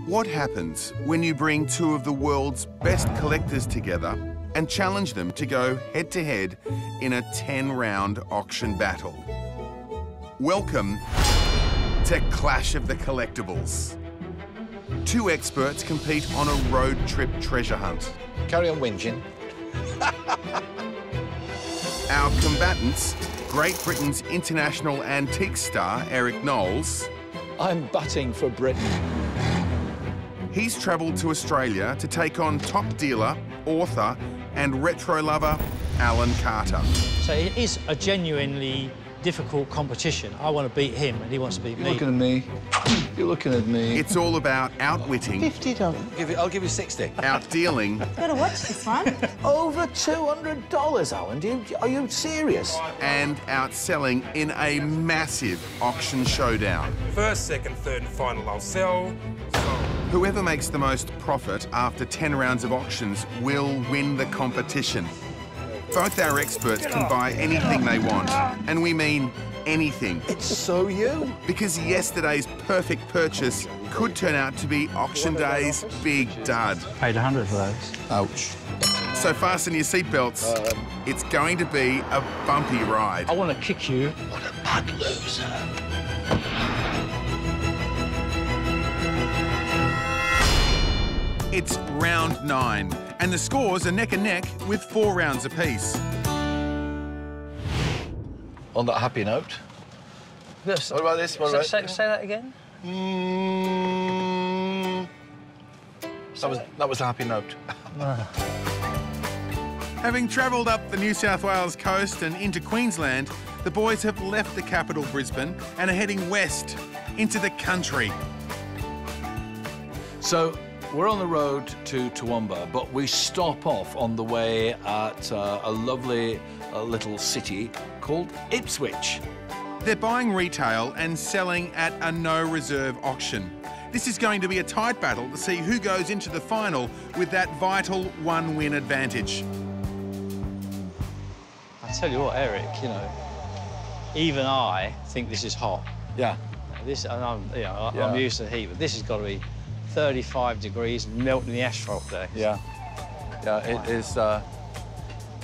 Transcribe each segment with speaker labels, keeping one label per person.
Speaker 1: What happens when you bring two of the world's best collectors together and challenge them to go head-to-head in a 10-round auction battle? Welcome to Clash of the Collectibles. Two experts compete on a road trip treasure hunt.
Speaker 2: Carry on whinging.
Speaker 1: Our combatants, Great Britain's international antique star, Eric Knowles.
Speaker 2: I'm batting for Britain.
Speaker 1: He's travelled to Australia to take on top dealer, author and retro lover, Alan Carter.
Speaker 3: So it is a genuinely difficult competition. I want to beat him and he wants to beat me.
Speaker 2: You're looking at me. You're looking at me.
Speaker 1: It's all about outwitting.
Speaker 2: $50. I'll give you 60.
Speaker 1: Outdealing.
Speaker 4: Gotta watch this one.
Speaker 2: Over $200, Alan. Are you serious?
Speaker 1: And outselling in a massive auction showdown.
Speaker 5: First, second, third and final I'll sell.
Speaker 1: Whoever makes the most profit after 10 rounds of auctions will win the competition. Both our experts can buy anything they want, and we mean anything.
Speaker 2: It's so you.
Speaker 1: Because yesterday's perfect purchase could turn out to be auction day's big dud.
Speaker 3: Paid 100 for those.
Speaker 2: Ouch.
Speaker 1: So fasten your seatbelts. It's going to be a bumpy ride.
Speaker 3: I want to kick you.
Speaker 2: What a bad loser.
Speaker 1: It's round 9, and the scores are neck and neck with 4 rounds apiece.
Speaker 2: On that happy note.
Speaker 3: Yes.
Speaker 2: What about this? What about
Speaker 3: say that again.
Speaker 2: That was a happy note.
Speaker 1: Having travelled up the New South Wales coast and into Queensland, the boys have left the capital, Brisbane, and are heading west into the country.
Speaker 2: So, we're on the road to Toowoomba, but we stop off on the way at a lovely little city called Ipswich.
Speaker 1: They're buying retail and selling at a no-reserve auction. This is going to be a tight battle to see who goes into the final with that vital one-win advantage.
Speaker 3: I tell you what, Eric, you know, even I think this is hot.
Speaker 2: Yeah.
Speaker 3: This, and I'm used to heat, but this has got to be 35 degrees, melting the asphalt there.
Speaker 2: Yeah. Yeah, it is.
Speaker 3: But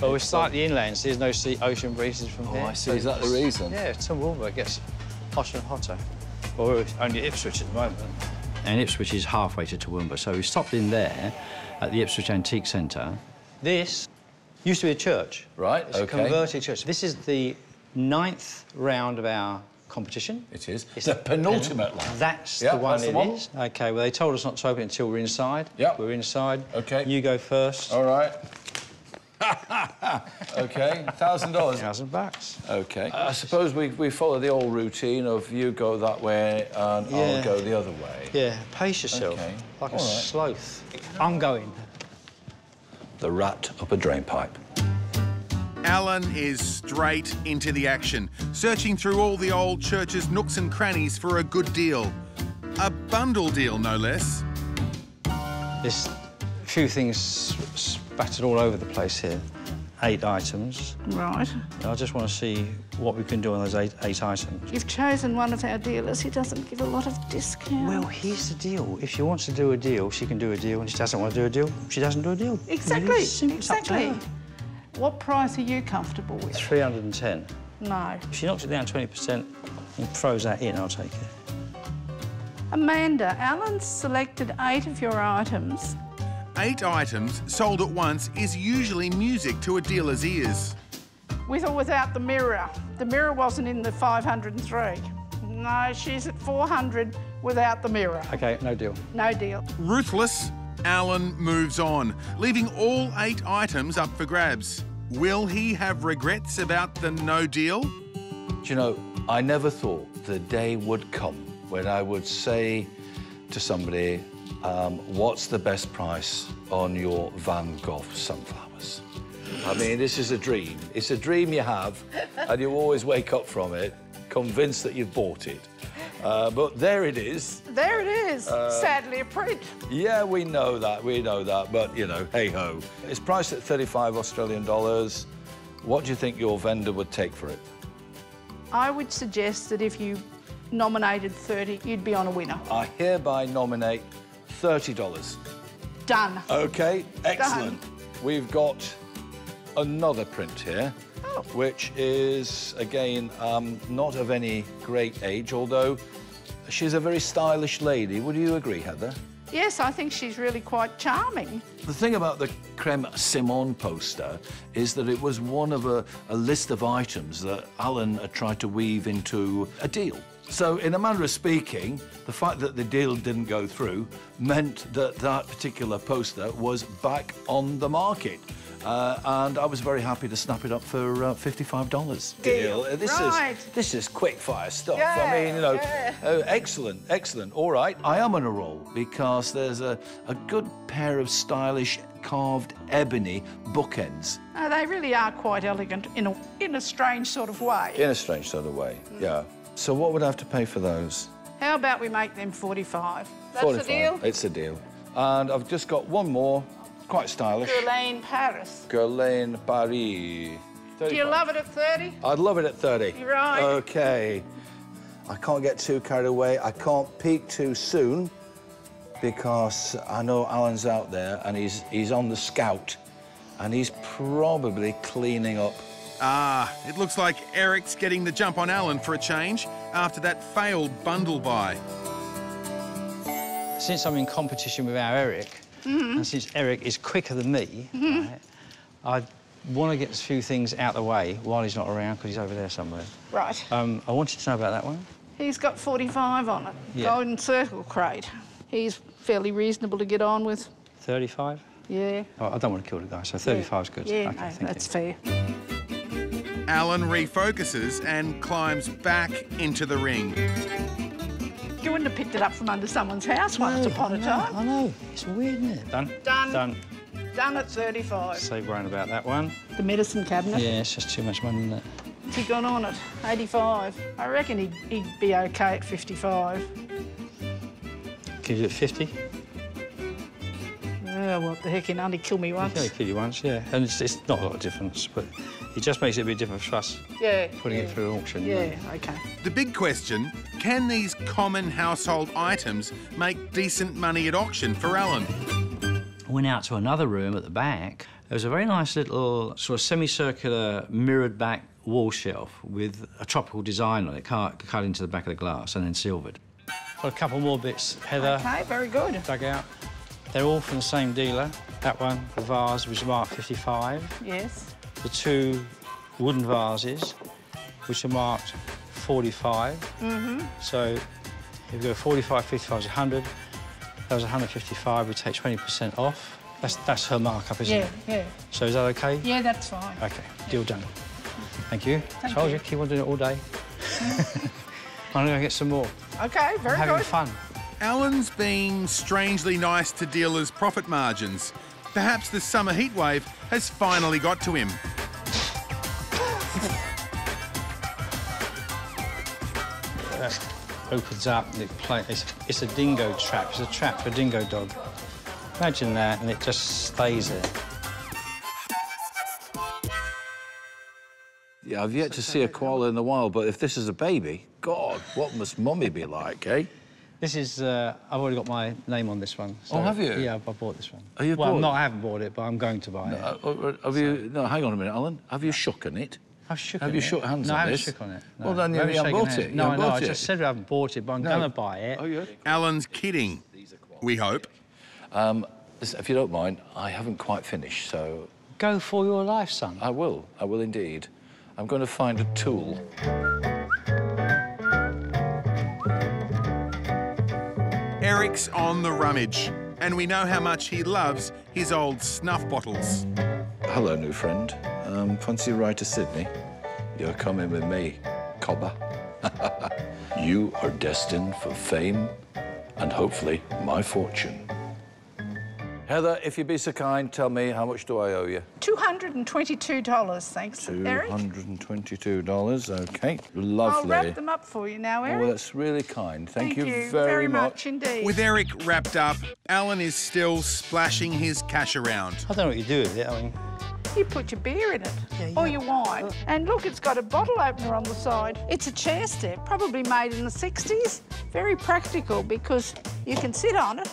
Speaker 3: we're slightly inland, so there's no ocean breezes from here.
Speaker 2: I see. Is that the reason?
Speaker 3: Yeah, Toowoomba gets hotter and hotter. Well, we're only at Ipswich at the moment. And Ipswich is halfway to Toowoomba, so we stopped in there at the Ipswich Antique Centre. This used to be a church.
Speaker 2: Right,
Speaker 3: It's a converted church. This is the 9th round of our competition.
Speaker 2: It is. It's the penultimate one.
Speaker 3: That's the one it is. OK, well, they told us not to open it until we're inside.
Speaker 2: Yeah.
Speaker 3: We're inside.
Speaker 2: OK.
Speaker 3: You go first.
Speaker 2: All right. OK, $1,000.
Speaker 3: $1,000.
Speaker 2: OK. I suppose we follow the old routine of you go that way and I'll go the other way.
Speaker 3: Yeah, pace yourself.
Speaker 2: OK.
Speaker 3: Like a sloth. I'm going.
Speaker 2: The rat up a drain pipe.
Speaker 1: Alan is straight into the action, searching through all the old church's nooks and crannies for a good deal. A bundle deal, no less.
Speaker 3: There's a few things spattered all over the place here. 8 items.
Speaker 4: Right.
Speaker 3: I just want to see what we can do on those eight items.
Speaker 4: You've chosen one of our dealers. He doesn't give a lot of discount.
Speaker 3: Well, here's the deal. If she wants to do a deal, she can do a deal. And if she doesn't want to do a deal, she doesn't do a deal.
Speaker 4: Exactly,
Speaker 3: It's up to her.
Speaker 4: What price are you comfortable with?
Speaker 3: 310.
Speaker 4: No.
Speaker 3: If she knocks it down 20% and throws that in, I'll take it.
Speaker 4: Amanda, Alan's selected 8 of your items.
Speaker 1: 8 items sold at once is usually music to a dealer's ears.
Speaker 4: With or without the mirror. The mirror wasn't in the 503. No, she's at 400 without the mirror.
Speaker 3: OK, no deal.
Speaker 4: No deal.
Speaker 1: Ruthless, Alan moves on, leaving all 8 items up for grabs. Will he have regrets about the no deal?
Speaker 2: Do you know, I never thought the day would come when I would say to somebody, what's the best price on your Van Gogh sunflowers? I mean, this is a dream. It's a dream you have, and you always wake up from it convinced that you've bought it. But there it is.
Speaker 4: There it is. Sadly a print.
Speaker 2: Yeah, we know that, but, you know, hey-ho. It's priced at 35 Australian dollars. What do you think your vendor would take for it?
Speaker 4: I would suggest that if you nominated 30, you'd be on a winner.
Speaker 2: I hereby nominate $30.
Speaker 4: Done.
Speaker 2: OK, excellent.
Speaker 4: Done.
Speaker 2: We've got another print here,
Speaker 4: Oh.
Speaker 2: which is, again, not of any great age, although she's a very stylish lady. Would you agree, Heather?
Speaker 4: Yes, I think she's really quite charming.
Speaker 2: The thing about the Creme Simone poster is that it was one of a list of items that Alan had tried to weave into a deal. So, in a manner of speaking, the fact that the deal didn't go through meant that that particular poster was back on the market. And I was very happy to snap it up for $55.
Speaker 4: Deal. Right.
Speaker 2: This is quick-fire stuff.
Speaker 4: Yeah,
Speaker 2: I mean, you know,
Speaker 4: yeah.
Speaker 2: excellent, excellent. All right, I am on a roll because there's a good pair of stylish carved ebony bookends.
Speaker 4: No, they really are quite elegant in a strange sort of way.
Speaker 2: In a strange sort of way, yeah. So what would I have to pay for those?
Speaker 4: How about we make them 45? That's
Speaker 2: 45.
Speaker 4: a deal?
Speaker 2: It's a deal. And I've just got one more, quite stylish.
Speaker 4: Guerlain Paris.
Speaker 2: Guerlain Paris. 35.
Speaker 4: Do you love it at 30?
Speaker 2: I'd love it at 30.
Speaker 4: You're right.
Speaker 2: OK. I can't get too carried away. I can't peak too soon because I know Alan's out there and he's on the scout and he's probably cleaning up.
Speaker 1: Ah, it looks like Eric's getting the jump on Alan for a change after that failed bundle buy.
Speaker 3: Since I'm in competition with our Eric, and since Eric is quicker than me, right, I want to get a few things out the way while he's not around, because he's over there somewhere.
Speaker 4: Right.
Speaker 3: I wanted to know about that one.
Speaker 4: He's got 45 on it.
Speaker 3: Yeah.
Speaker 4: Golden Circle crate. He's fairly reasonable to get on with.
Speaker 3: 35?
Speaker 4: Yeah.
Speaker 3: Oh, I don't want to kill the guy, so 35 is good.
Speaker 4: Yeah,
Speaker 3: Okay,
Speaker 4: no,
Speaker 3: thank
Speaker 4: that's
Speaker 3: you.
Speaker 4: fair.
Speaker 1: Alan refocuses and climbs back into the ring.
Speaker 4: You wouldn't have picked it up from under someone's house once upon a time.
Speaker 3: I know. It's weird, isn't it? Done?
Speaker 4: Done.
Speaker 3: Done.
Speaker 4: Done at 35.
Speaker 3: Save worrying about that one.
Speaker 4: The medicine cabinet.
Speaker 3: Yeah, it's just too much money, isn't it?
Speaker 4: What's he gone on at? 85. I reckon he'd be OK at 55.
Speaker 3: Give you at 50?
Speaker 4: Oh, what the heck, he'll only kill me once.
Speaker 3: Yeah, he kill you once, yeah. And it's not a lot of difference, but it just makes it a bit different for us.
Speaker 4: Yeah.
Speaker 3: Putting it through auction.
Speaker 4: Yeah, OK.
Speaker 1: The big question, can these common household items make decent money at auction for Alan?
Speaker 3: I went out to another room at the back. There was a very nice little sort of semicircular mirrored back wall shelf with a tropical design on it, cut into the back of the glass and then silvered. Got a couple more bits, Heather.
Speaker 4: OK, very good.
Speaker 3: Dug out. They're all from the same dealer. That one, the vase, was marked 55.
Speaker 4: Yes.
Speaker 3: The two wooden vases, which are marked 45. So if we go 45, 55 is 100. That was 155. We take 20% off. That's her markup, isn't it?
Speaker 4: Yeah.
Speaker 3: So is that OK?
Speaker 4: Yeah, that's fine.
Speaker 3: OK, deal done. Thank you.
Speaker 4: Thank
Speaker 3: Told
Speaker 4: you.
Speaker 3: you, keep on doing it all day. I'm going to get some more.
Speaker 4: OK, very
Speaker 3: I'm having
Speaker 4: good.
Speaker 3: fun.
Speaker 1: Alan's being strangely nice to dealers' profit margins. Perhaps the summer heatwave has finally got to him.
Speaker 3: That opens up and it's a dingo trap. It's a trap for a dingo dog. Imagine that, and it just stays there.
Speaker 2: Yeah, I've yet to see a koala in the wild, but if this is a baby, God, what must Mummy be like, eh?
Speaker 3: This is, I've already got my name on this one. So,
Speaker 2: Oh, have you?
Speaker 3: Yeah, I bought this one.
Speaker 2: Oh, you
Speaker 3: well,
Speaker 2: bought?
Speaker 3: no, I haven't bought it, but I'm going to buy it.
Speaker 2: Have you... No, hang on a minute, Alan. Have you shook on it?
Speaker 3: I've shook
Speaker 2: Have
Speaker 3: on
Speaker 2: you
Speaker 3: it.
Speaker 2: shook hands
Speaker 3: no,
Speaker 2: on
Speaker 3: I haven't
Speaker 2: this?
Speaker 3: shook on it. No.
Speaker 2: Well, then you
Speaker 3: We
Speaker 2: haven't
Speaker 3: shaken
Speaker 2: bought
Speaker 3: hands.
Speaker 2: it. You
Speaker 3: No,
Speaker 2: haven't
Speaker 3: no,
Speaker 2: bought
Speaker 3: I
Speaker 2: it.
Speaker 3: just said I haven't bought it, but I'm going to buy it.
Speaker 2: Oh, yeah?
Speaker 1: Alan's kidding, we hope.
Speaker 2: Listen, if you don't mind, I haven't quite finished, so...
Speaker 3: Go for your life, son.
Speaker 2: I will indeed. I'm going to find a tool.
Speaker 1: Eric's on the rummage, and we know how much he loves his old snuff bottles.
Speaker 2: Hello, new friend. Fancy a ride to Sydney? You're coming with me, cobber. You are destined for fame and hopefully my fortune. Heather, if you'd be so kind, tell me, how much do I owe you?
Speaker 4: $222, thanks, Eric.
Speaker 2: $222, OK.
Speaker 4: I'll
Speaker 2: Lovely.
Speaker 4: wrap them up for you now, Eric.
Speaker 2: Oh, that's really kind. Thank you
Speaker 4: very
Speaker 2: much.
Speaker 4: much indeed.
Speaker 1: With Eric wrapped up, Alan is still splashing his cash around.
Speaker 3: I don't know what you do with it. I mean,
Speaker 4: You put your beer in it, or your wine. And look, it's got a bottle opener on the side. It's a chair step, probably made in the 60s. Very practical because you can sit on it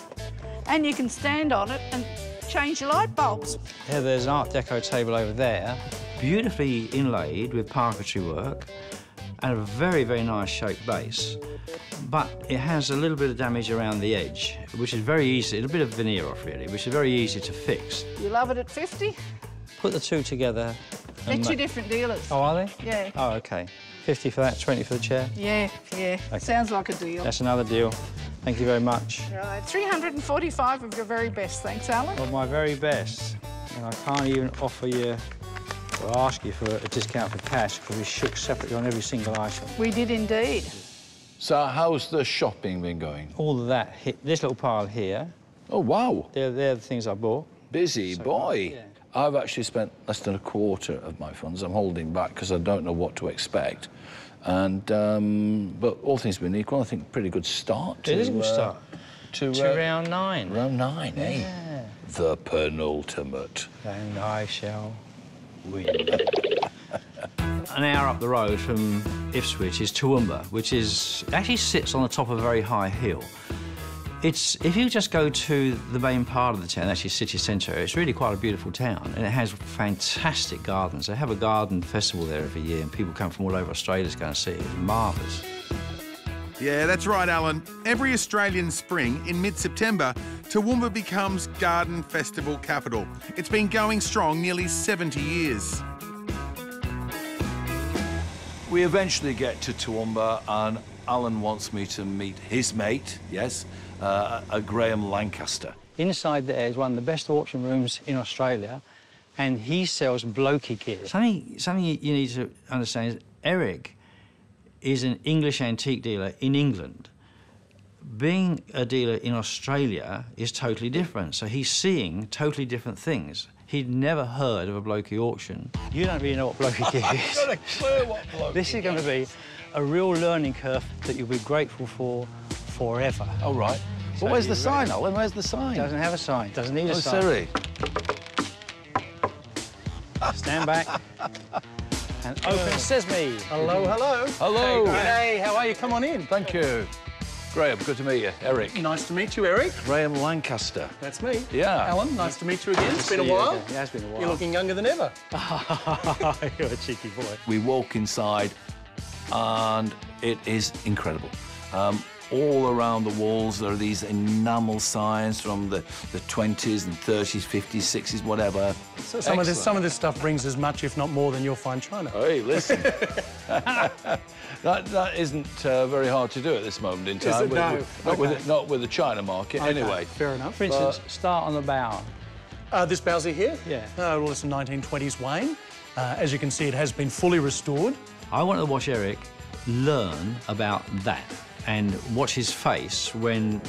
Speaker 4: and you can stand on it and change your light bulbs.
Speaker 3: Yeah, there's an Art Deco table over there, beautifully inlaid with parquetry work and a very, very nice shaped base. But it has a little bit of damage around the edge, which is very easy, a bit of veneer off really, which is very easy to fix.
Speaker 4: You love it at 50?
Speaker 3: Put the two together.
Speaker 4: They're two different dealers.
Speaker 3: Oh, are they?
Speaker 4: Yeah.
Speaker 3: Oh, OK. 50 for that, 20 for the chair?
Speaker 4: Yeah, yeah.
Speaker 3: Okay.
Speaker 4: Sounds like a deal.
Speaker 3: That's another deal. Thank you very much.
Speaker 4: Right, 345 of your very best, thanks, Alan.
Speaker 3: Of my very best. And I can't even offer you or ask you for a discount for cash because we shook separately on every single item.
Speaker 4: We did indeed.
Speaker 2: So how's the shopping been going?
Speaker 3: All of that hit this little pile here.
Speaker 2: Oh, wow.
Speaker 3: They're the things I bought.
Speaker 2: Busy boy.
Speaker 3: Yeah.
Speaker 2: I've actually spent less than a quarter of my funds. I'm holding back because I don't know what to expect. And, but all things being equal, I think a pretty good start.
Speaker 3: It is a good start.
Speaker 2: To
Speaker 3: round 9.
Speaker 2: Round 9, eh?
Speaker 3: Yeah.
Speaker 2: The penultimate.
Speaker 3: And I shall win. An hour up the road from Ipswich is Toowoomba, which actually sits on the top of a very high hill. If you just go to the main part of the town, actually city centre, it's really quite a beautiful town, and it has fantastic gardens. They have a garden festival there every year, and people come from all over Australia to go and see it. It's marvellous.
Speaker 1: Yeah, that's right, Alan. Every Australian spring, in mid-September, Toowoomba becomes Garden Festival capital. It's been going strong nearly 70 years.
Speaker 2: We eventually get to Toowoomba, and Alan wants me to meet his mate, yes, a Graham Lancaster.
Speaker 3: Inside there is one of the best auction rooms in Australia, and he sells blocky gear. Something you need to understand is Eric is an English antique dealer in England. Being a dealer in Australia is totally different, so he's seeing totally different things. He'd never heard of a blocky auction. You don't really know what blocky gear is.
Speaker 2: I've got a clue what blocky
Speaker 3: This is going to be a real learning curve that you'll be grateful for forever.
Speaker 2: Oh, right.
Speaker 3: So
Speaker 2: Well, where's the
Speaker 3: you
Speaker 2: sign,
Speaker 3: ready?
Speaker 2: Alan? Where's the sign?
Speaker 3: Doesn't have a sign, doesn't need a sign.
Speaker 2: Sorry.
Speaker 3: Stand back and open sesame.
Speaker 6: Hello, hello.
Speaker 2: Hello.
Speaker 6: Hey, how are you? Come on in.
Speaker 2: Thank you. Graham, good to meet you. Eric.
Speaker 6: Nice to meet you, Eric.
Speaker 2: Graham Lancaster.
Speaker 6: That's me.
Speaker 2: Yeah.
Speaker 6: Alan, nice to meet you again. It's been a
Speaker 3: See you
Speaker 6: while.
Speaker 3: again. Yeah, it's been a while.
Speaker 6: You're looking younger than ever.
Speaker 3: You're a cheeky boy.
Speaker 2: We walk inside, and it is incredible. All around the walls there are these enamel signs from the 20s and 30s, 50s, 60s, whatever.
Speaker 6: So some of this stuff brings as much, if not more, than you'll find China.
Speaker 2: Hey, listen. that isn't very hard to do at this moment in time.
Speaker 6: Is it? No.
Speaker 2: Not with the China market,
Speaker 6: Okay,
Speaker 2: anyway.
Speaker 6: fair enough.
Speaker 3: For instance, start on the bow.
Speaker 6: This Bowsy here?
Speaker 3: Yeah.
Speaker 6: Well, it's a 1920s Wayne. As you can see, it has been fully restored.
Speaker 3: I wanted to watch Eric learn about that and watch his face when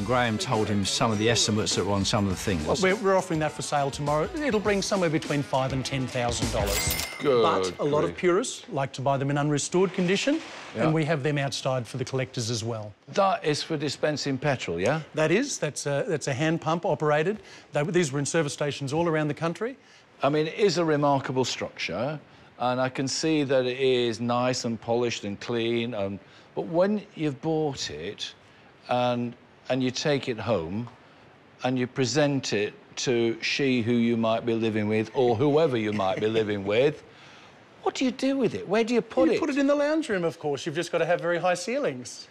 Speaker 3: Graham told him some of the estimates that were on some of the things.
Speaker 6: Well, we're offering that for sale tomorrow. It'll bring somewhere between $5,000 and $10,000.
Speaker 2: Good
Speaker 6: But a lot of
Speaker 2: grief.
Speaker 6: purists like to buy them in unrestored condition,
Speaker 2: Yeah.
Speaker 6: and we have them outside for the collectors as well.
Speaker 2: That is for dispensing petrol, yeah?
Speaker 6: That's a hand pump operated. These were in service stations all around the country.
Speaker 2: I mean, it is a remarkable structure, and I can see that it is nice and polished and clean, but when you've bought it and you take it home and you present it to she who you might be living with or whoever you might be living with, what do you do with it? Where do you put it?
Speaker 6: You put it in the lounge room, of course. You've just got to have very high ceilings.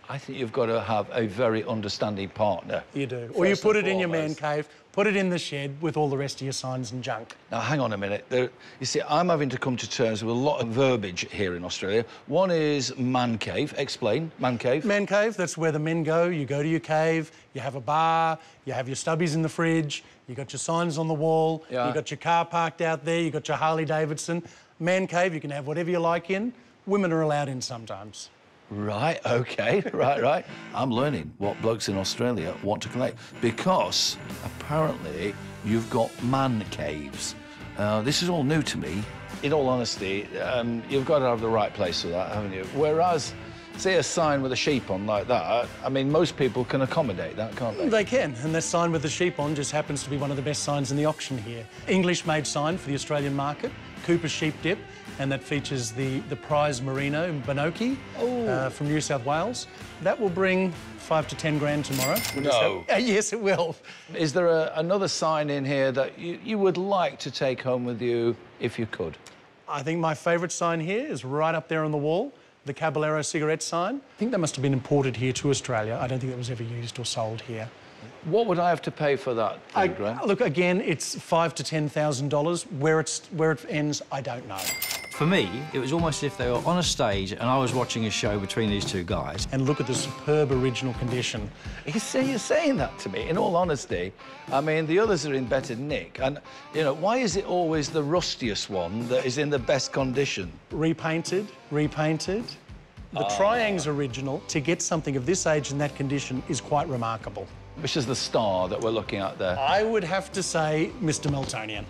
Speaker 2: I think you've got to have a very understanding partner.
Speaker 6: You do. Or you
Speaker 2: First
Speaker 6: put
Speaker 2: and
Speaker 6: it in your man
Speaker 2: foremost.
Speaker 6: cave, put it in the shed with all the rest of your signs and junk.
Speaker 2: Now, hang on a minute. You see, I'm having to come to terms with a lot of verbiage here in Australia. One is man cave. Explain, man cave.
Speaker 6: Man cave, that's where the men go. You go to your cave, you have a bar, you have your stubbies in the fridge, you got your signs on the wall,
Speaker 2: Yeah.
Speaker 6: you got your car parked out there, you got your Harley Davidson. Man cave, you can have whatever you like in. Women are allowed in sometimes.
Speaker 2: Right, OK, right. I'm learning what blokes in Australia want to collect because apparently you've got man caves. This is all new to me. In all honesty, you've got to have the right place for that, haven't you? Whereas See a sign with a sheep on like that, I mean, most people can accommodate that, can't they?
Speaker 6: They can, and that sign with the sheep on just happens to be one of the best signs in the auction here. English-made sign for the Australian market, Cooper's Sheep Dip, and that features the prize merino Binoki from New South Wales. That will bring 5 to 10 grand tomorrow.
Speaker 2: No.
Speaker 6: Yes, it will.
Speaker 2: Is there another sign in here that you would like to take home with you if you could?
Speaker 6: I think my favourite sign here is right up there on the wall, the Caballero cigarette sign. I think that must have been imported here to Australia. I don't think it was ever used or sold here.
Speaker 2: What would I have to pay for that thing, Graham?
Speaker 6: Look, again, it's $5,000 to $10,000. Where it ends, I don't know.
Speaker 3: For me, it was almost as if they were on a stage and I was watching a show between these two guys.
Speaker 6: And look at the superb original condition.
Speaker 2: You're saying that to me, in all honesty. I mean, the others are in better nick. And, you know, why is it always the rustiest one that is in the best condition?
Speaker 6: Repainted. The Triang's original, to get something of this age in that condition, is quite remarkable.
Speaker 2: Which is the star that we're looking at there?
Speaker 6: I would have to say Mr. Meltonian.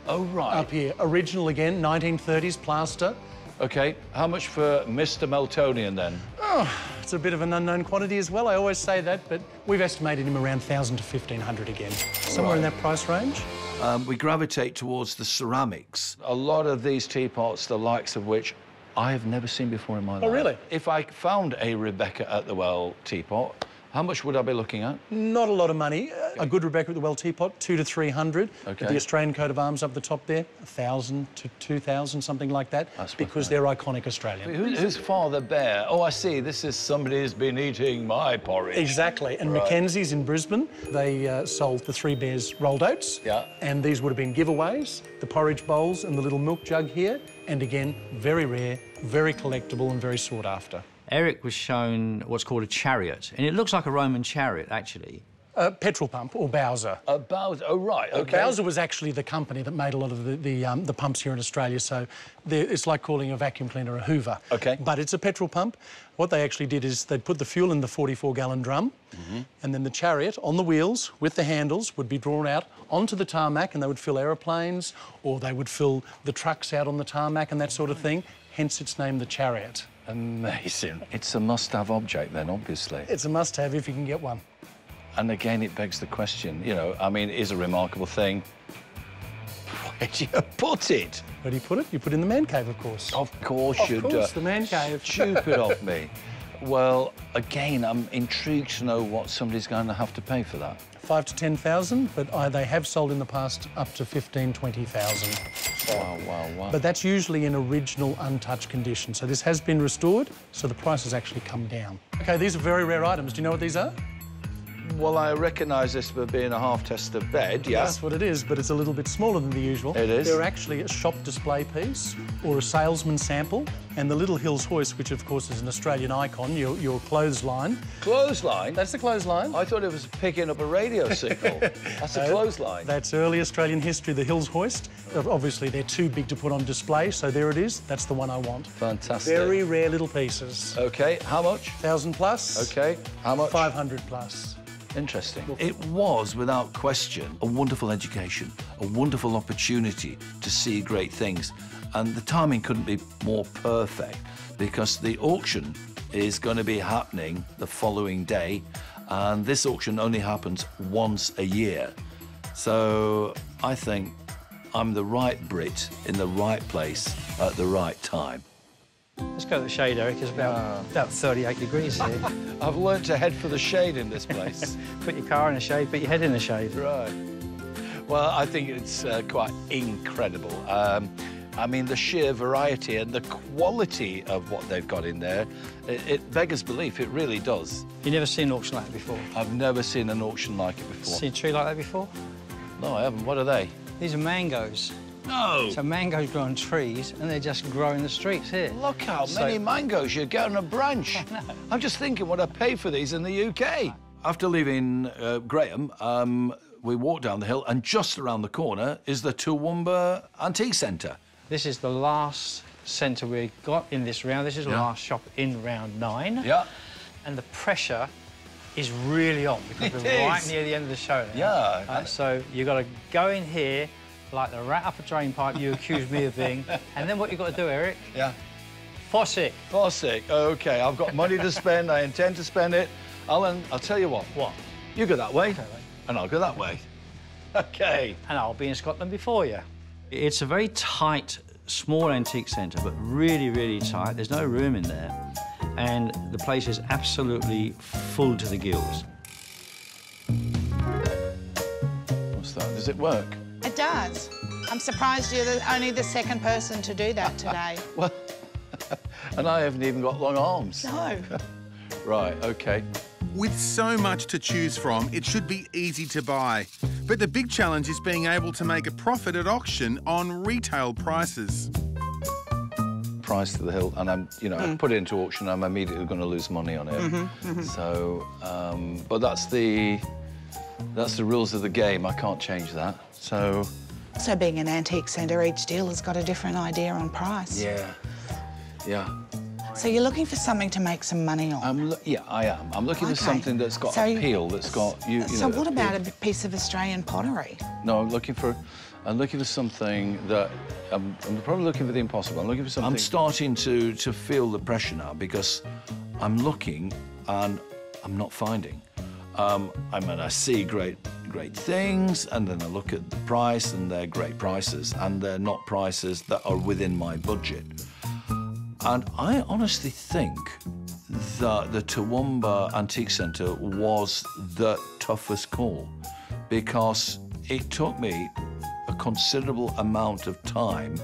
Speaker 2: Oh, right.
Speaker 6: Up here. Original again, 1930s plaster.
Speaker 2: OK, how much for Mr. Meltonian, then?
Speaker 6: Oh, it's a bit of an unknown quantity as well. I always say that, but we've estimated him around 1,000 to 1,500 again. Somewhere in that price range.
Speaker 2: We gravitate towards the ceramics. A lot of these teapots, the likes of which I have never seen before in my life.
Speaker 6: Oh, really?
Speaker 2: If I found a Rebecca at the Well teapot, how much would I be looking at?
Speaker 6: Not a lot of money. A good Rebecca at the Well teapot, 200 to 300.
Speaker 2: Okay.
Speaker 6: The Australian coat of arms up the top there, 1,000 to 2,000, something like that, because they're iconic Australian.
Speaker 2: Who's Father Bear? Oh, I see. This is somebody who's been eating my porridge.
Speaker 6: Exactly. And Mackenzie's in Brisbane, they sold the Three Bears rolled oats.
Speaker 2: Yeah.
Speaker 6: And these would have been giveaways, the porridge bowls and the little milk jug here. And again, very rare, very collectible and very sought after.
Speaker 3: Eric was shown what's called a chariot, and it looks like a Roman chariot, actually.
Speaker 6: Petrol pump, or Bowser.
Speaker 2: Bowser, oh, right, OK.
Speaker 6: Bowser was actually the company that made a lot of the pumps here in Australia, so it's like calling a vacuum cleaner a Hoover.
Speaker 2: OK.
Speaker 6: But it's a petrol pump. What they actually did is they'd put the fuel in the 44-gallon drum, and then the chariot on the wheels with the handles would be drawn out onto the tarmac, and they would fill aeroplanes, or they would fill the trucks out on the tarmac and that sort of thing, hence its name, the Chariot.
Speaker 2: Amazing. It's a must-have object, then, obviously.
Speaker 6: It's a must-have if you can get one.
Speaker 2: And again, it begs the question, you know, I mean, it is a remarkable thing. Where do you put it?
Speaker 6: Where do you put it? You put it in the man cave, of course.
Speaker 2: Of course you do.
Speaker 6: Of course, the man cave.
Speaker 2: Stupid of me. Well, again, I'm intrigued to know what somebody's going to have to pay for that.
Speaker 6: 5,000 to 10,000, but they have sold in the past up to 15,000, 20,000.
Speaker 2: Wow.
Speaker 6: But that's usually in original, untouched condition. So this has been restored, so the price has actually come down. OK, these are very rare items. Do you know what these are?
Speaker 2: Well, I recognise this for being a half-tester bed, yeah.
Speaker 6: That's what it is, but it's a little bit smaller than the usual.
Speaker 2: It is.
Speaker 6: They're actually a shop display piece or a salesman sample. And the Little Hills hoist, which, of course, is an Australian icon, your clothesline.
Speaker 2: Clothesline?
Speaker 6: That's the clothesline.
Speaker 2: I thought it was picking up a radio signal. That's a clothesline.
Speaker 6: That's early Australian history, the Hills hoist. Obviously, they're too big to put on display, so there it is. That's the one I want.
Speaker 2: Fantastic.
Speaker 6: Very rare little pieces.
Speaker 2: OK, how much?
Speaker 6: 1,000 plus.
Speaker 2: OK, how much?
Speaker 6: 500 plus.
Speaker 2: Interesting. It was, without question, a wonderful education, a wonderful opportunity to see great things. And the timing couldn't be more perfect because the auction is going to be happening the following day. And this auction only happens once a year. So I think I'm the right Brit in the right place at the right time.
Speaker 3: Let's go to the shade, Eric. It's about 38 degrees here.
Speaker 2: I've learnt to head for the shade in this place.
Speaker 3: Put your car in the shade, put your head in the shade.
Speaker 2: Right. Well, I think it's quite incredible. I mean, the sheer variety and the quality of what they've got in there, it beggars belief, it really does.
Speaker 3: You've never seen an auction like that before?
Speaker 2: I've never seen an auction like it before.
Speaker 3: Seen a tree like that before?
Speaker 2: No, I haven't. What are they?
Speaker 3: These are mangoes.
Speaker 2: No!
Speaker 3: So mangoes grow on trees, and they just grow in the streets here.
Speaker 2: Look how many mangoes you get on a branch. I'm just thinking what I pay for these in the UK. After leaving Graham, we walked down the hill, and just around the corner is the Toowoomba Antique Centre.
Speaker 3: This is the last centre we got in this round. This is the last shop in round 9.
Speaker 2: Yeah.
Speaker 3: And the pressure is really on because we're right near the end of the show now.
Speaker 2: Yeah.
Speaker 3: So you've got to go in here like the rat up a drain pipe you accused me of being, and then what you've got to do, Eric?
Speaker 2: Yeah.
Speaker 3: Fossick.
Speaker 2: Fossick, OK. I've got money to spend. I intend to spend it. Alan, I'll tell you what.
Speaker 3: What?
Speaker 2: You go that way,
Speaker 3: Okay, mate.
Speaker 2: and I'll go that way. OK.
Speaker 3: And I'll be in Scotland before you. It's a very tight, small antique centre, but really, really tight. There's no room in there. And the place is absolutely full to the gills.
Speaker 2: What's that? Does it work?
Speaker 4: It does. I'm surprised you're only the second person to do that today.
Speaker 2: Well, and I haven't even got long arms.
Speaker 4: No.
Speaker 2: Right, OK.
Speaker 1: With so much to choose from, it should be easy to buy. But the big challenge is being able to make a profit at auction on retail prices.
Speaker 2: Price to the hilt, and I'm, you know, put it into auction, I'm immediately going to lose money on it. So, but that's the rules of the game. I can't change that. So
Speaker 4: being an antique centre, each dealer's got a different idea on price.
Speaker 2: yeah.
Speaker 4: So you're looking for something to make some money on?
Speaker 2: Yeah, I am. I'm looking for something that's got appeal, that's got
Speaker 4: So what about a piece of Australian pottery?
Speaker 2: No, I'm looking for something that I'm probably looking for the impossible. I'm looking for something. I'm starting to feel the pressure now because I'm looking and I'm not finding. I see great things, and then I look at the price, and they're great prices, and they're not prices that are within my budget. And I honestly think that the Toowoomba Antique Centre was the toughest call because it took me a considerable amount of time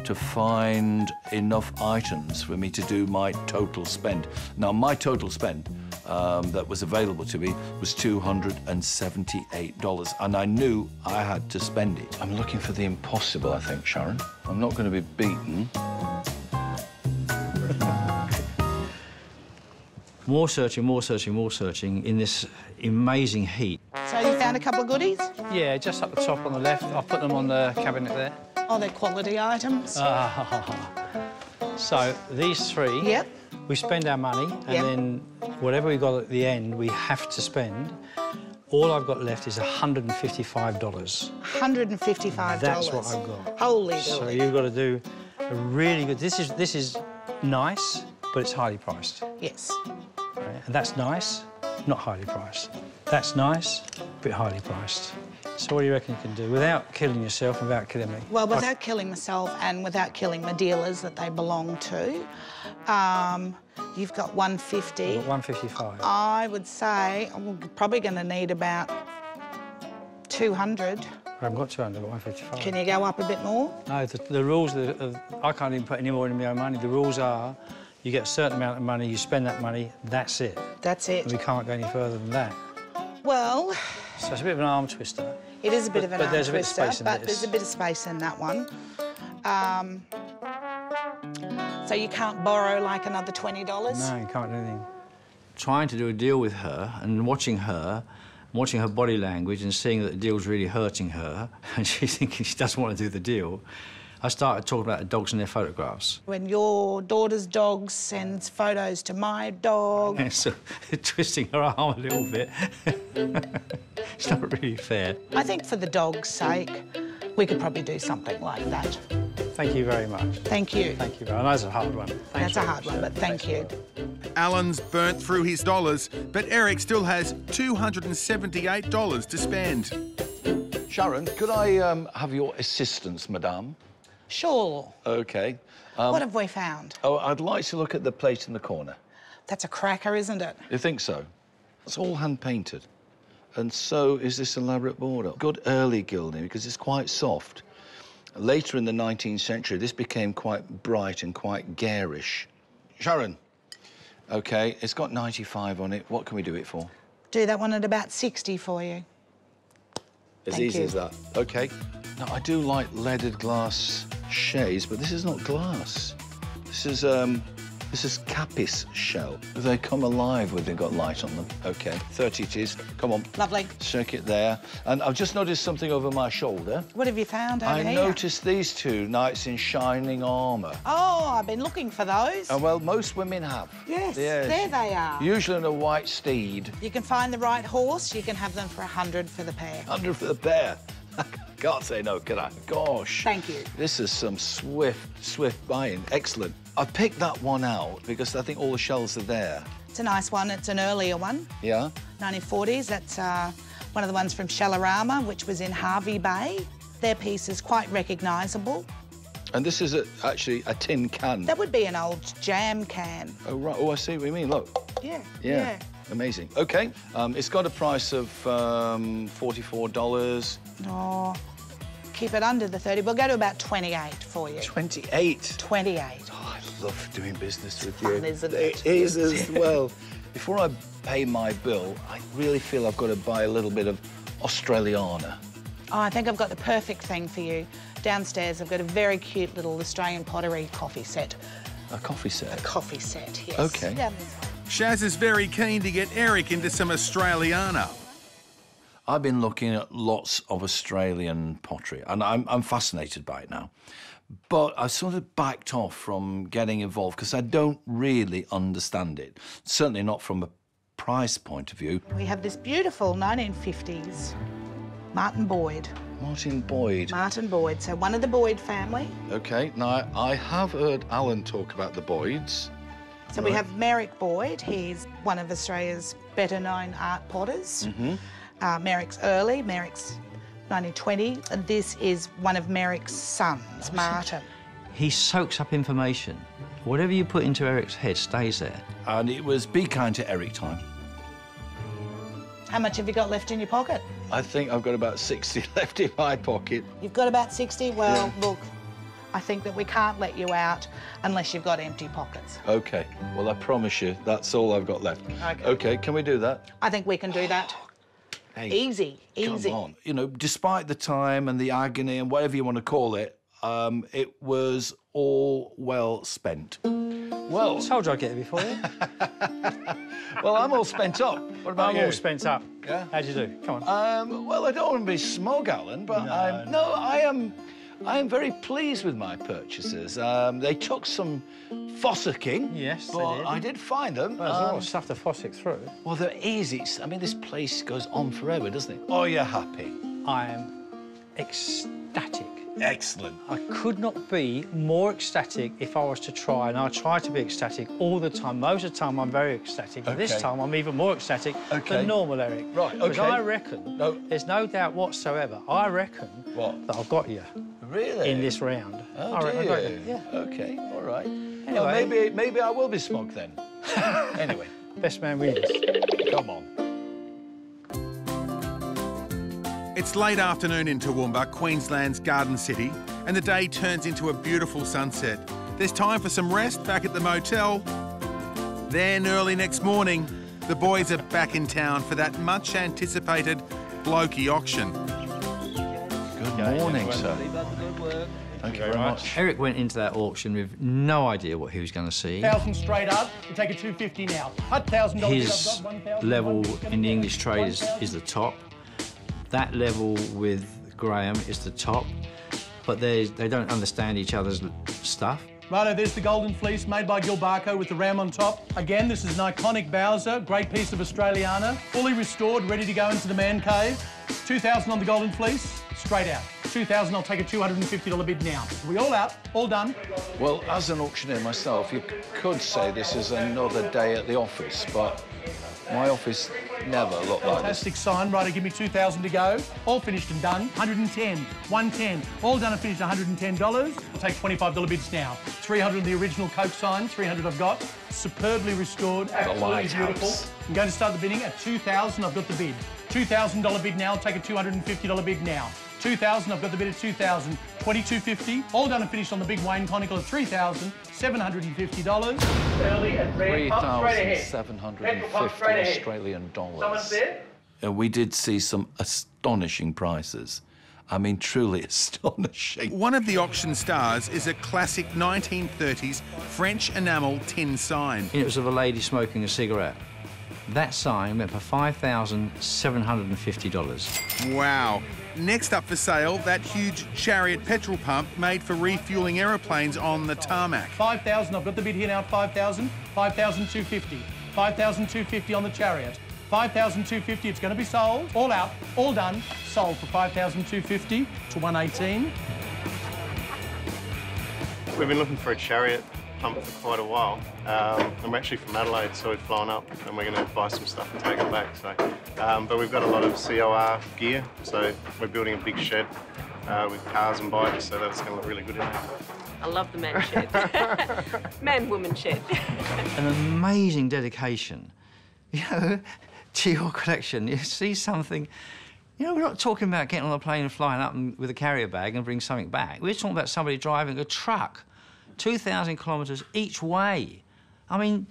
Speaker 2: to find enough items for me to do my total spend. Now, my total spend that was available to me was $278, and I knew I had to spend it. I'm looking for the impossible, I think, Sharon. I'm not going to be beaten.
Speaker 3: More searching in this amazing heat.
Speaker 4: So you found a couple of goodies?
Speaker 3: Yeah, just up the top on the left. I'll put them on the cabinet there.
Speaker 4: Oh, they're quality items.
Speaker 3: So these three,
Speaker 4: Yep.
Speaker 3: we spend our money, and
Speaker 4: Yep.
Speaker 3: then whatever we got at the end, we have to spend. All I've got left is $155.
Speaker 4: $155.
Speaker 3: That's what I've got.
Speaker 4: Holy
Speaker 3: So
Speaker 4: dooly.
Speaker 3: you've got to do a really good... This is nice, but it's highly priced.
Speaker 4: Yes.
Speaker 3: Right? And that's nice, not highly priced. That's nice, but highly priced. So what do you reckon you can do without killing yourself and without killing me?
Speaker 4: Well, without killing myself and without killing the dealers that they belong to, you've got 150.
Speaker 3: I've got 155.
Speaker 4: I would say I'm probably going to need about 200.
Speaker 3: I haven't got 200, I've got 155.
Speaker 4: Can you go up a bit more?
Speaker 3: No, the rules, I can't even put any more in my own money. The rules are you get a certain amount of money, you spend that money, that's it.
Speaker 4: That's it.
Speaker 3: And we can't go any further than that.
Speaker 4: Well...
Speaker 3: So it's a bit of an arm twister.
Speaker 4: It is a bit of an arm
Speaker 3: there's
Speaker 4: twister,
Speaker 3: a bit of space in
Speaker 4: but
Speaker 3: this.
Speaker 4: there's a bit of space in that one. So you can't borrow like another $20?
Speaker 3: No, you can't do anything. Trying to do a deal with her and watching her body language and seeing that the deal's really hurting her and she's thinking she doesn't want to do the deal, I started talking about the dogs and their photographs.
Speaker 4: When your daughter's dog sends photos to my dog...
Speaker 3: And so twisting her arm a little bit. It's not really fair.
Speaker 4: I think for the dog's sake, we could probably do something like that.
Speaker 3: Thank you very much.
Speaker 4: Thank you.
Speaker 3: Thank you. I know it's a hard one. Thanks
Speaker 4: That's a
Speaker 3: very
Speaker 4: hard
Speaker 3: much.
Speaker 4: one, but thank you.
Speaker 1: Alan's burnt through his dollars, but Eric still has $278 to spend.
Speaker 2: Sharon, could I have your assistance, madame?
Speaker 4: Sure.
Speaker 2: OK.
Speaker 4: What have we found?
Speaker 2: Oh, I'd like to look at the plate in the corner.
Speaker 4: That's a cracker, isn't it?
Speaker 2: You think so? It's all hand-painted. And so is this elaborate border. Good early gilding, because it's quite soft. Later in the 19th century, this became quite bright and quite garish. Sharon, OK, it's got 95 on it. What can we do it for?
Speaker 4: Do that one at about 60 for you.
Speaker 2: As
Speaker 4: Thank
Speaker 2: easy
Speaker 4: you.
Speaker 2: as that. OK. Now, I do like leaded glass shades, but this is not glass. This is Capis shell. They come alive when they've got light on them. OK, 30 it is. Come on.
Speaker 4: Lovely.
Speaker 2: Check it there. And I've just noticed something over my shoulder.
Speaker 4: What have you found over
Speaker 2: I
Speaker 4: here?
Speaker 2: noticed these two knights in shining armour.
Speaker 4: Oh, I've been looking for those.
Speaker 2: And, well, most women have.
Speaker 4: Yes, there they are.
Speaker 2: Usually on a white steed.
Speaker 4: You can find the right horse, you can have them for 100 for the pair.
Speaker 2: 100 for the pair. Can't say no, can I? Gosh.
Speaker 4: Thank you.
Speaker 2: This is some swift buying. Excellent. I picked that one out because I think all the shells are there.
Speaker 4: It's a nice one. It's an earlier one.
Speaker 2: Yeah?
Speaker 4: 1940s. That's one of the ones from Shallarama, which was in Harvey Bay. Their piece is quite recognisable.
Speaker 2: And this is actually a tin can.
Speaker 4: That would be an old jam can.
Speaker 2: Oh, right. Oh, I see what you mean. Look.
Speaker 4: Yeah.
Speaker 2: Amazing. OK. It's got a price of $44.
Speaker 4: Oh, keep it under the 30. We'll go to about 28 for you.
Speaker 2: 28?
Speaker 4: 28.
Speaker 2: Oh, I love doing business with you.
Speaker 4: Isn't it?
Speaker 2: It is as well. Before I pay my bill, I really feel I've got to buy a little bit of Australiana.
Speaker 4: Oh, I think I've got the perfect thing for you. Downstairs, I've got a very cute little Australian pottery coffee set.
Speaker 2: A coffee set?
Speaker 4: A coffee set, yes.
Speaker 2: OK.
Speaker 1: Shaz is very keen to get Eric into some Australiana.
Speaker 2: I've been looking at lots of Australian pottery, and I'm fascinated by it now. But I've sort of backed off from getting involved because I don't really understand it. Certainly not from a price point of view.
Speaker 4: We have this beautiful 1950s Martin Boyd.
Speaker 2: Martin Boyd.
Speaker 4: Martin Boyd, so one of the Boyd family.
Speaker 2: OK, now I have heard Alan talk about the Boyds.
Speaker 4: So we have Merrick Boyd. He's one of Australia's better-known art potters. Merrick's early, Merrick's 1920, and this is one of Merrick's sons, Martin.
Speaker 3: He soaks up information. Whatever you put into Eric's head stays there.
Speaker 2: And it was be kind to Eric time.
Speaker 4: How much have you got left in your pocket?
Speaker 2: I think I've got about 60 left in my pocket.
Speaker 4: You've got about 60? Well, look, I think that we can't let you out unless you've got empty pockets.
Speaker 2: OK. Well, I promise you, that's all I've got left. OK, can we do that?
Speaker 4: I think we can do that.
Speaker 2: Hey,
Speaker 4: easy.
Speaker 2: Come on. You know, despite the time and the agony and whatever you want to call it, it was all well spent. Well,
Speaker 3: I told you I'd get it before you.
Speaker 2: well, I'm all spent up. What about you?
Speaker 3: I'm all spent up.
Speaker 2: Yeah?
Speaker 3: How'd you do? Come on.
Speaker 2: Well, I don't want to be smug, Alan, but I am very pleased with my purchases. They took some fossicking.
Speaker 3: Yes, they
Speaker 2: but
Speaker 3: did.
Speaker 2: I did find them.
Speaker 3: Well, there's a lot of stuff to fossick through.
Speaker 2: Well, they're easy. I mean, this place goes on forever, doesn't it? Oh, you're happy.
Speaker 3: I am ecstatic.
Speaker 2: Excellent.
Speaker 3: I could not be more ecstatic if I was to try, and I try to be ecstatic all the time. Most of the time, I'm very ecstatic.
Speaker 2: Okay.
Speaker 3: This time, I'm even more ecstatic than normal, Eric.
Speaker 2: Right,
Speaker 3: Because
Speaker 2: OK.
Speaker 3: I reckon, there's no doubt whatsoever, I reckon that I've got you.
Speaker 2: Really?
Speaker 3: In this round.
Speaker 2: Oh,
Speaker 3: I reckon I got you.
Speaker 2: dear.
Speaker 3: Yeah.
Speaker 2: OK, all right.
Speaker 3: Anyway.
Speaker 2: Well, maybe I will be smug then. Anyway.
Speaker 3: Best man wins.
Speaker 2: Come on.
Speaker 1: It's late afternoon in Toowoomba, Queensland's Garden City, and the day turns into a beautiful sunset. There's time for some rest back at the motel. Then, early next morning, the boys are back in town for that much-anticipated blocky auction.
Speaker 2: Good morning, sir. Thank you very much.
Speaker 3: Eric went into that auction with no idea what he was going to see.
Speaker 6: 1,000 straight up. You take a 250 now. $1,000.
Speaker 3: His level in the English trade is the top. That level with Graham is the top, but they don't understand each other's stuff.
Speaker 6: Righto, there's the golden fleece made by Gilbarco with the ram on top. Again, this is an iconic Bowser, great piece of Australiana, fully restored, ready to go into the man cave. 2,000 on the golden fleece, straight out. 2,000, I'll take a $250 bid now. Are we all out? All done?
Speaker 2: Well, as an auctioneer myself, you could say this is another day at the office, but my office never looked like this.
Speaker 6: Fantastic sign. Righto, give me 2,000 to go. All finished and done. 110, 110. All done and finished, $110. I'll take $25 bids now. 300 on the original Coke sign, 300 I've got. Superbly restored, absolutely beautiful. I'm going to start the bidding at 2,000. I've got the bid. $2,000 bid now. I'll take a $250 bid now. 2,000, I've got the bid at 2,000. 22.50. All done and finished on the big Wayne Conical at $3,750. Early and red.
Speaker 2: $3,750 Australian dollars.
Speaker 6: Someone's there?
Speaker 2: We did see some astonishing prices. I mean, truly astonishing.
Speaker 1: One of the auction stars is a classic 1930s French enamel tin sign.
Speaker 3: It was of a lady smoking a cigarette. That sign went for $5,750.
Speaker 1: Wow. Next up for sale, that huge Chariot petrol pump made for refuelling aeroplanes on the tarmac.
Speaker 6: 5,000, I've got the bid here now at 5,000. 5,250. 5,250 on the Chariot. 5,250, it's going to be sold. All out, all done, sold for 5,250 to 118.
Speaker 7: We've been looking for a Chariot pumped for quite a while. I'm actually from Adelaide, so we've flown up and we're going to buy some stuff and take it back. So, but we've got a lot of COR gear, so we're building a big shed with cars and bikes, so that's going to look really good in there.
Speaker 8: I love the man shed. Man-woman shed.
Speaker 3: An amazing dedication, you know, to your collection. You see something, you know, we're not talking about getting on a plane and flying up with a carrier bag and bring something back. We're talking about somebody driving a truck 2,000 kilometres each way. I mean,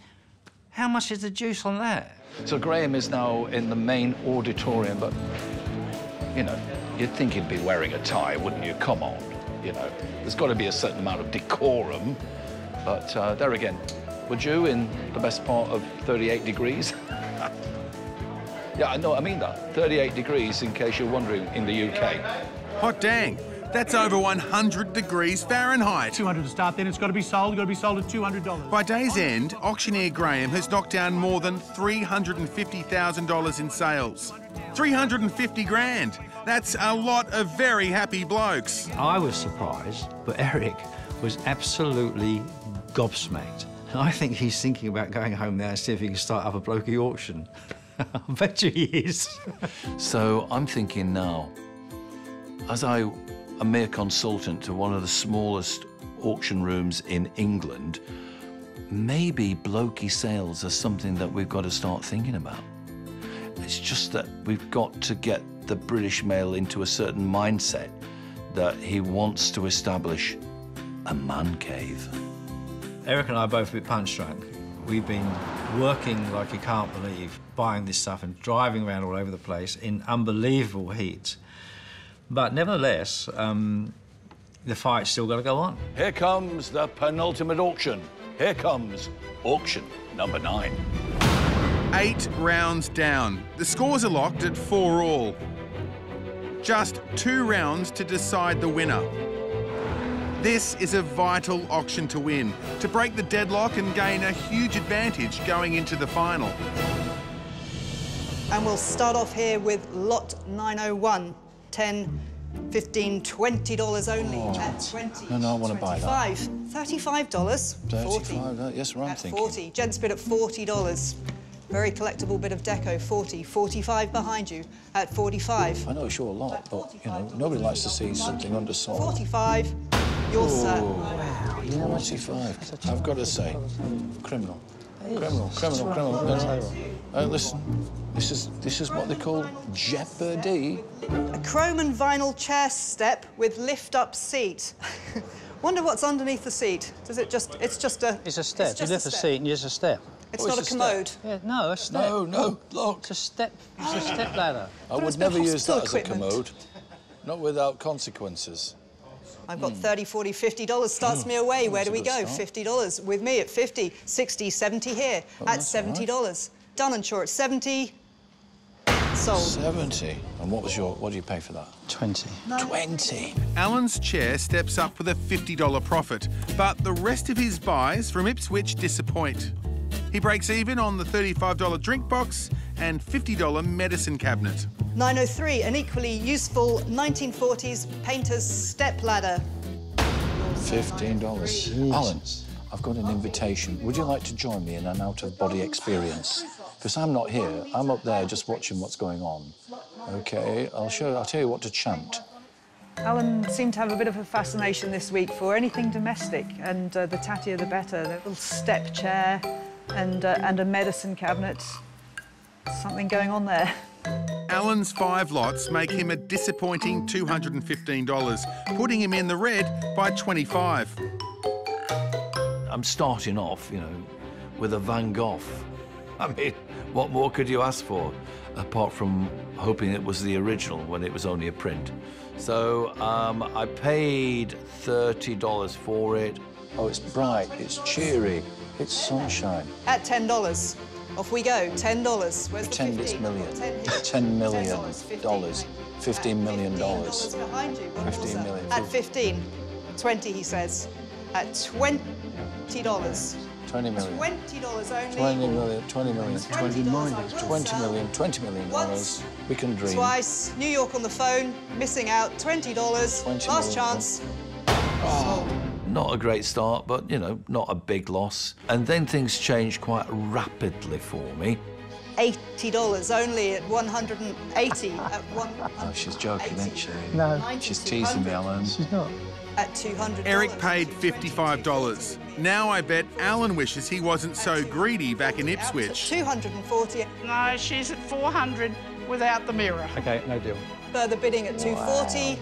Speaker 3: how much is the juice on that?
Speaker 2: So Graham is now in the main auditorium, but, you know, you'd think he'd be wearing a tie, wouldn't you? Come on, you know. There's got to be a certain amount of decorum. But there again, would you, in the best part of 38 degrees? Yeah, no, I mean that. 38 degrees, in case you're wondering, in the UK.
Speaker 1: Hot dang. That's over 100 degrees Fahrenheit.
Speaker 6: 200 to start, then it's got to be sold. Got to be sold at $200.
Speaker 1: By day's end, auctioneer Graham has knocked down more than $350,000 in sales. 350 grand. That's a lot of very happy blokes.
Speaker 3: I was surprised, but Eric was absolutely gobsmacked. I think he's thinking about going home now and see if he can start up a blocky auction. I bet you he is.
Speaker 2: So I'm thinking now, as a mere consultant to one of the smallest auction rooms in England, maybe blokey sales are something that we've got to start thinking about. It's just that we've got to get the British Mail into a certain mindset that he wants to establish a man cave.
Speaker 3: Eric and I are both a bit punch-drunk. We've been working like you can't believe, buying this stuff and driving around all over the place in unbelievable heat. But nevertheless, the fight's still got to go on.
Speaker 2: Here comes the penultimate auction. Here comes auction number 9.
Speaker 1: 8 rounds down. The scores are locked at 4-all. Just 2 rounds to decide the winner. This is a vital auction to win, to break the deadlock and gain a huge advantage going into the final.
Speaker 9: And we'll start off here with lot 901. 10, 15, $20 only at 20.
Speaker 2: No, I want to buy that.
Speaker 9: $35.
Speaker 2: 35, yes, what I'm thinking.
Speaker 9: 40. Gents bid at $40. Very collectible bit of deco, 40. 45 behind you at 45.
Speaker 2: I know it's your lot, but, you know, nobody likes to see something undersold.
Speaker 9: 45. Your sir.
Speaker 2: Wow, 45. I've got to say, criminal. Criminal. Listen, this is what they call jeopardy.
Speaker 9: A chrome and vinyl chair step with lift-up seat. Wonder what's underneath the seat. Does it just? It's just a.
Speaker 3: It's a step. You lift the seat and use a step.
Speaker 9: It's not a commode.
Speaker 3: Yeah, no, a step.
Speaker 2: No, look.
Speaker 3: It's a step. It's a step ladder.
Speaker 2: I would never use that as a commode. Not without consequences.
Speaker 9: I've got $30, $40, $50 starts me away. Where do we go? $50 with me at 50, 60, 70 here at $70. Right. Done and short, 70. Sold.
Speaker 2: 70. And what do you pay for that?
Speaker 3: 20.
Speaker 9: No.
Speaker 2: 20.
Speaker 1: Alan's chair steps up with a $50 profit, but the rest of his buys from Ipswich disappoint. He breaks even on the $35 drink box and $50 medicine cabinet.
Speaker 9: 903, an equally useful 1940s painter's step ladder.
Speaker 2: $15. Alan, I've got an invitation. Would you like to join me in an out-of-body experience? Because I'm not here. I'm up there just watching what's going on. OK, I'll tell you what to chant.
Speaker 9: Alan seemed to have a bit of a fascination this week for anything domestic, and the tattier the better. The little step chair and a medicine cabinet. Something going on there.
Speaker 1: Alan's 5 lots make him a disappointing $215, putting him in the red by 25.
Speaker 2: I'm starting off, you know, with a Van Gogh. I mean, what more could you ask for, apart from hoping it was the original when it was only a print? So I paid $30 for it. Oh, it's bright, it's cheery, it's sunshine.
Speaker 9: At $10. Off we go, $10. Where's the
Speaker 2: 10
Speaker 9: 50?
Speaker 2: it's million.
Speaker 9: $10
Speaker 2: million.
Speaker 9: $10,
Speaker 2: $15 million.
Speaker 9: $15 behind you.
Speaker 2: 15 million.
Speaker 9: At 15. 20, he says. At $20.
Speaker 2: 20 million.
Speaker 9: $20 only.
Speaker 2: 20 million, 20 million.
Speaker 9: $20
Speaker 2: $20 million.
Speaker 9: Once,
Speaker 2: We can dream.
Speaker 9: twice. New York on the phone. Missing out. $20. Last chance.
Speaker 2: Oh, Not a great start, but, you know, not a big loss. And then things changed quite rapidly for me.
Speaker 9: $80 only at 180 at
Speaker 2: Oh, she's joking, isn't she?
Speaker 6: No.
Speaker 2: She's teasing me, Alan.
Speaker 6: She's not.
Speaker 9: at $200.
Speaker 1: Eric paid $55. Now I bet Alan wishes he wasn't so greedy back in Ipswich.
Speaker 9: 240.
Speaker 4: No, she's at 400 without the mirror.
Speaker 6: OK, no deal.
Speaker 9: Further bidding at 240.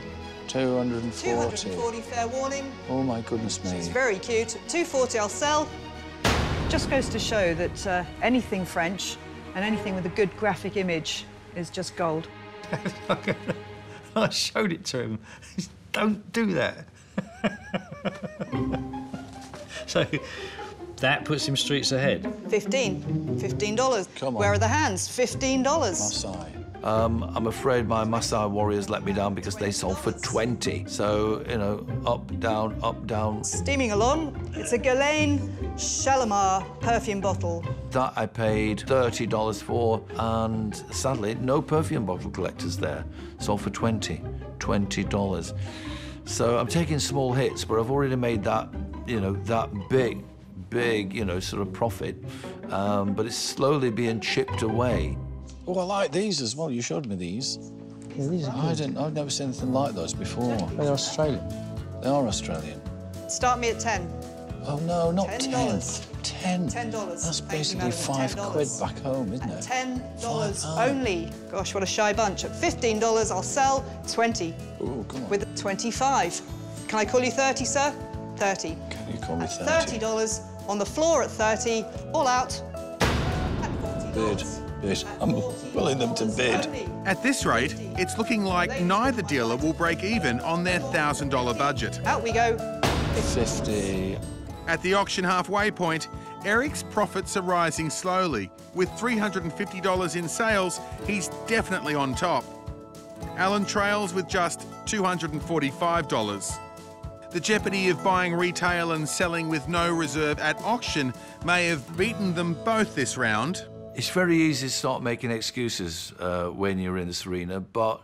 Speaker 2: 240.
Speaker 9: 240, fair warning.
Speaker 2: Oh, my goodness me.
Speaker 9: It's very cute. 240, I'll sell. Just goes to show that anything French and anything with a good graphic image is just gold.
Speaker 3: I showed it to him. Don't do that. So that puts him streets ahead.
Speaker 9: $15.
Speaker 2: Come on.
Speaker 9: Where are the hands? $15.
Speaker 2: Maasai. I'm afraid my Maasai warriors let me down because they sold for 20. So, you know, up, down, up, down.
Speaker 9: Steaming along, it's a Guerlain Shalimar perfume bottle.
Speaker 2: That I paid $30 for, and sadly, no perfume bottle collectors there. Sold for $20. So I'm taking small hits, but I've already made that, you know, that big, you know, sort of profit. But it's slowly being chipped away. Oh, I like these as well. You showed me these.
Speaker 6: Yeah, these are good.
Speaker 2: I've never seen anything like those before.
Speaker 6: They're Australian.
Speaker 2: They are Australian.
Speaker 9: Start me at 10.
Speaker 2: Oh, no, not 10.
Speaker 9: $10.
Speaker 2: 10.
Speaker 9: $10.
Speaker 2: That's
Speaker 9: Thank you,
Speaker 2: basically
Speaker 9: madam.
Speaker 2: £5 back home, isn't it?
Speaker 9: $10
Speaker 2: Oh.
Speaker 9: only. Gosh, what a shy bunch. At $15, I'll sell 20.
Speaker 2: Oh, come on.
Speaker 9: With 25. Can I call you 30, sir? 30.
Speaker 2: Can you call me
Speaker 9: At
Speaker 2: 30?
Speaker 9: $30, on the floor at 30, all out. At $40.
Speaker 2: Bid. I'm willing them to bid.
Speaker 1: At this rate, it's looking like neither dealer will break even on their $1,000 budget.
Speaker 9: Out we go.
Speaker 2: 50.
Speaker 1: At the auction halfway point, Eric's profits are rising slowly. With $350 in sales, he's definitely on top. Alan trails with just $245. The jeopardy of buying retail and selling with no reserve at auction may have beaten them both this round.
Speaker 2: It's very easy to start making excuses when you're in this arena, but,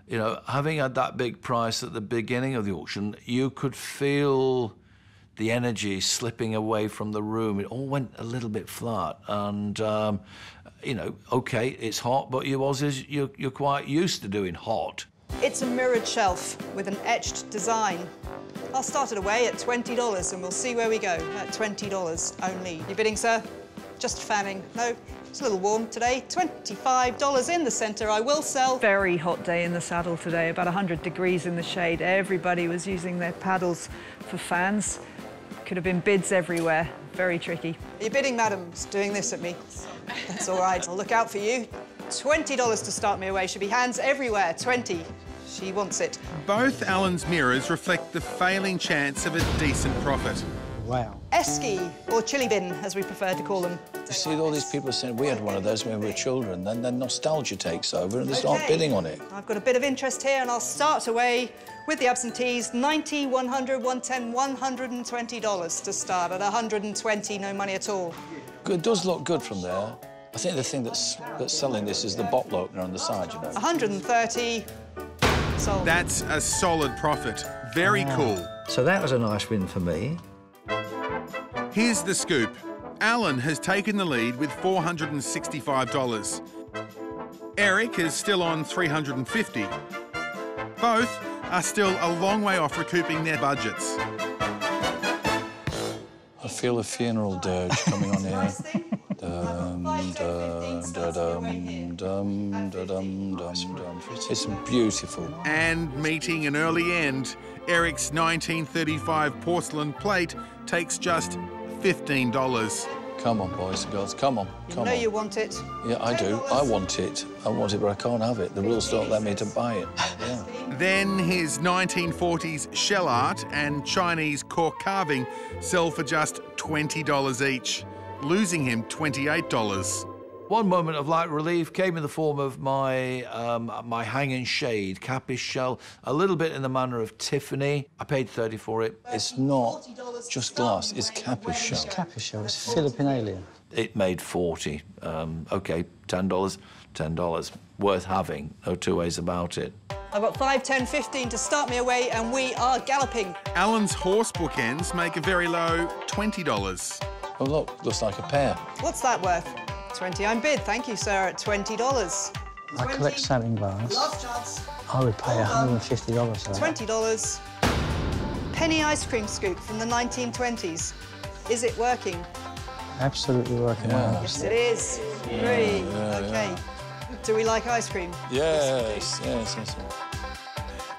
Speaker 2: you know, having had that big price at the beginning of the auction, you could feel the energy slipping away from the room. It all went a little bit flat, and, you know, OK, it's hot, but you Aussies, you're quite used to doing hot.
Speaker 9: It's a mirrored shelf with an etched design. I'll start it away at $20 and we'll see where we go. At $20 only. You bidding, sir? Just fanning. No, it's a little warm today. $25 in the centre, I will sell. Very hot day in the saddle today, about 100 degrees in the shade. Everybody was using their paddles for fans. Could have been bids everywhere. Very tricky. Are you bidding, madam? Doing this at me. That's all right, I'll look out for you. $20 to start me away. Should be hands everywhere. 20. She wants it.
Speaker 1: Both Alan's mirrors reflect the failing chance of a decent profit.
Speaker 6: Wow.
Speaker 9: Esky, or chili bin, as we prefer to call them.
Speaker 2: You see, all these people are saying we had one of those when we were children, then nostalgia takes over and they start bidding on it.
Speaker 9: I've got a bit of interest here, and I'll start away with the absentees. $90, $100, $110, $120 to start at $120, no money at all.
Speaker 2: It does look good from there. I think the thing that's selling this is the bottle opener on the side, you know.
Speaker 9: $130, sold.
Speaker 1: That's a solid profit. Very cool.
Speaker 3: So that was a nice win for me.
Speaker 1: Here's the scoop. Alan has taken the lead with $465. Eric is still on $350. Both are still a long way off recouping their budgets.
Speaker 2: I feel a funeral dirge coming on here. Dum, dum, da-dum, dum, da-dum, dum, dum. It's beautiful.
Speaker 1: And meeting an early end, Eric's 1935 porcelain plate takes just $15.
Speaker 2: Come on, boys and girls, come on, come on.
Speaker 9: You know you want it.
Speaker 2: Yeah, I do. I want it, but I can't have it. The rules don't let me to buy it. Yeah.
Speaker 1: Then his 1940s shell art and Chinese cork carving sell for just $20 each, losing him $28.
Speaker 2: One moment of light relief came in the form of my my hanging shade, Capish shell, a little bit in the manner of Tiffany. I paid $30 for it. It's not just glass, it's Capish shell.
Speaker 6: It's Capish shell, it's Philippine alien.
Speaker 2: It made 40. OK, $10, $10. Worth having, no two ways about it.
Speaker 9: I've got 5, 10, 15 to start me away, and we are galloping.
Speaker 1: Alan's horse bookends make a very low $20.
Speaker 2: Oh, look, looks like a pair.
Speaker 9: What's that worth? 20 I'm bid. Thank you, sir, at $20.
Speaker 10: I collect sailing bars.
Speaker 9: Last chance.
Speaker 10: I would pay $150 for that.
Speaker 9: $20. Penny ice cream scoop from the 1920s. Is it working?
Speaker 10: Absolutely working well.
Speaker 9: Yes, it is. Three. OK. Do we like ice cream?
Speaker 2: Yes.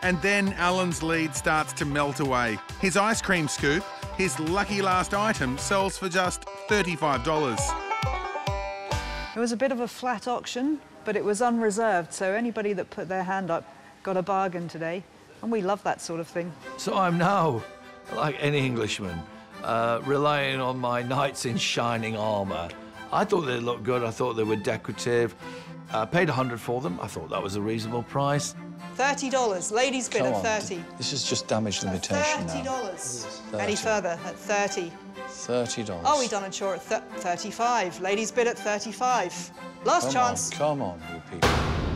Speaker 1: And then Alan's lead starts to melt away. His ice cream scoop, his lucky last item, sells for just $35.
Speaker 9: It was a bit of a flat auction, but it was unreserved, so anybody that put their hand up got a bargain today, and we love that sort of thing.
Speaker 2: So I'm now, like any Englishman, relying on my knights in shining armour. I thought they looked good, I thought they were decorative. Paid $100 for them, I thought that was a reasonable price.
Speaker 9: $30, ladies bid at 30.
Speaker 2: This is just damage limitation
Speaker 9: $30.
Speaker 2: now.
Speaker 9: Any further at 30.
Speaker 2: $30.
Speaker 9: Are we done and sure at 35? Ladies bid at 35. Last chance.
Speaker 2: Come on, you people.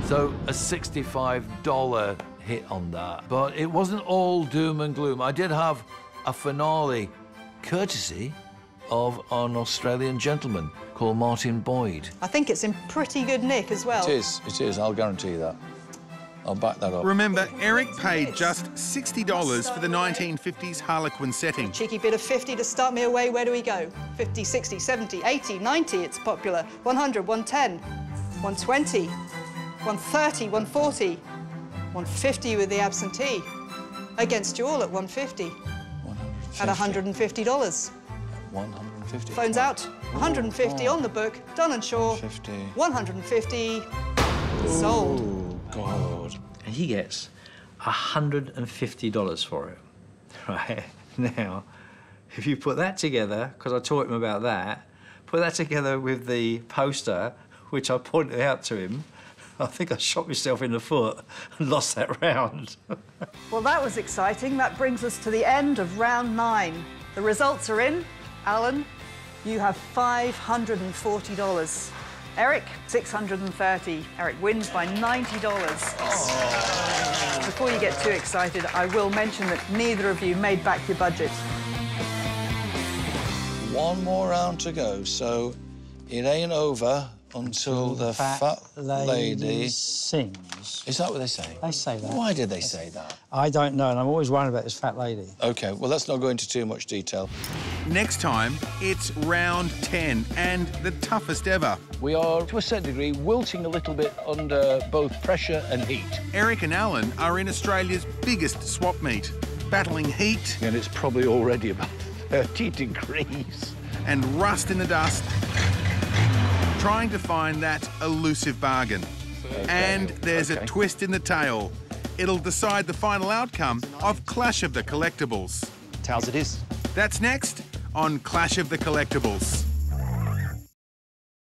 Speaker 2: So a $65 hit on that, but it wasn't all doom and gloom. I did have a finale, courtesy of an Australian gentleman called Martin Boyd.
Speaker 9: I think it's in pretty good nick as well.
Speaker 2: It is, I'll guarantee that. I'll back that up.
Speaker 1: Remember, Eric paid just $60 for the 1950s Harlequin setting.
Speaker 9: Cheeky bid of 50 to start me away. Where do we go? 50, 60, 70, 80, 90, it's popular. 100, 110, 120, 130, 140, 150 with the absentee. Against you all at 150. 150. At $150.
Speaker 2: 150.
Speaker 9: Phones out. 150 on the book. Done and sure. 150. Sold.
Speaker 2: Oh, God.
Speaker 3: And he gets $150 for it. Right? Now, if you put that together, because I taught him about that, put that together with the poster, which I pointed out to him, I think I shot myself in the foot and lost that round.
Speaker 9: Well, that was exciting. That brings us to the end of round 9. The results are in. Alan, you have $540. Eric, $630. Eric wins by $90. Oh. Before you get too excited, I will mention that neither of you made back your budget.
Speaker 2: One more round to go, so it ain't over until the fat lady
Speaker 10: sings.
Speaker 2: Is that what they say?
Speaker 10: They say that.
Speaker 2: Why did they say that?
Speaker 10: I don't know, and I'm always worried about this fat lady.
Speaker 2: OK, well, let's not go into too much detail.
Speaker 1: Next time, it's round 10 and the toughest ever.
Speaker 2: We are, to a certain degree, wilting a little bit under both pressure and heat.
Speaker 1: Eric and Allan are in Australia's biggest swap meet, battling heat...
Speaker 2: And it's probably already about 30 degrees.
Speaker 1: ...and rust in the dust, trying to find that elusive bargain. Okay. And there's a twist in the tale. It'll decide the final outcome of Clash of the Collectibles.
Speaker 11: Tails it is.
Speaker 1: That's next on Clash of the Collectibles.